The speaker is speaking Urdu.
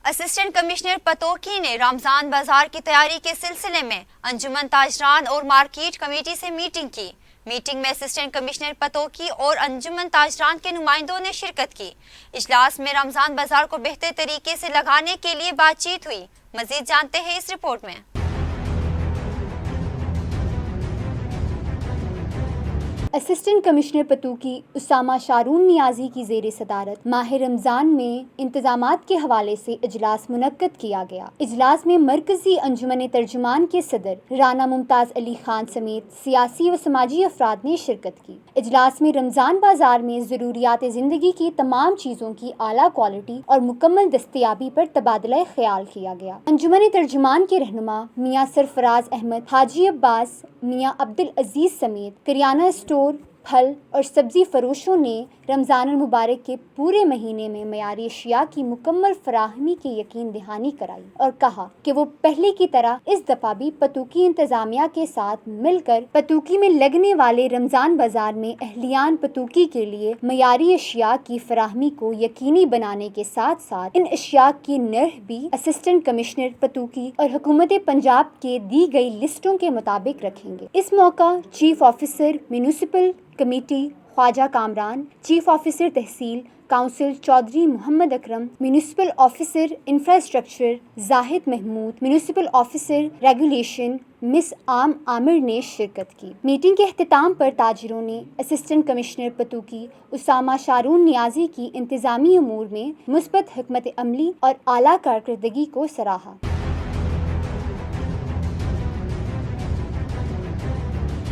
اسسٹنٹ کمشنر پتوکی نے رمضان بازار کی تیاری کے سلسلے میں انجمن تاجران اور مارکیٹ کمیٹی سے میٹنگ کی۔ میٹنگ میں اسسٹنٹ کمشنر پتوکی اور انجمن تاجران کے نمائندوں نے شرکت کی۔ اجلاس میں رمضان بازار کو بہتر طریقے سے لگانے کے لیے بات چیت ہوئی۔ مزید جانتے ہیں اس رپورٹ میں۔ Assistant commissioner Pattoki Usama Sharon نیازی کی زیر صدارت ماہ رمضان میں انتظامات کے حوالے سے اجلاس منعقد کیا گیا۔ اجلاس میں مرکزی انجمن ترجمان کے صدر رانا ممتاز علی خان سمیت سیاسی و سماجی افراد نے شرکت کی۔ اجلاس میں رمضان بازار میں ضروریات زندگی کی تمام چیزوں کی اعلیٰ کوالٹی اور مکمل دستیابی پر تبادلہ خیال کیا گیا۔ انجمن ترجمان کے رہنما میاں سرفراز احمد، حاجی عباس، میاں عبدالعزیز سمیت کریانہ اسٹور، پھل اور سبزی فروشوں نے رمضان المبارک کے پورے مہینے میں معیاری اشیاء کی مکمل فراہمی کی یقین دہانی کرائی اور کہا کہ وہ پہلے کی طرح اس دفعہ بھی پتوکی انتظامیہ کے ساتھ مل کر پتوکی میں لگنے والے رمضان بازار میں اہلیان پتوکی کے لیے معیاری اشیاء کی فراہمی کو یقینی بنانے کے ساتھ ساتھ ان اشیاء کی نرخ بھی اسسٹنٹ کمشنر پتوکی اور حکومت پنجاب کے دی گئی لسٹوں کے مطابق رکھیں گے۔ اس موقع چیف آفیسر میونسپل کمیٹی خواجہ کامران، چیف آفیسر تحصیل کونسل چودھری محمد اکرم، میونسپل آفیسر انفراسٹرکچر زاہد محمود، میونسپل آفیسر ریگولیشن مس عام عامر نے شرکت کی۔ میٹنگ کے اختتام پر تاجروں نے assistant commissioner Pattoki Usama Sharon نیازی کی انتظامی امور میں مثبت حکمت عملی اور اعلیٰ کارکردگی کو سراہا۔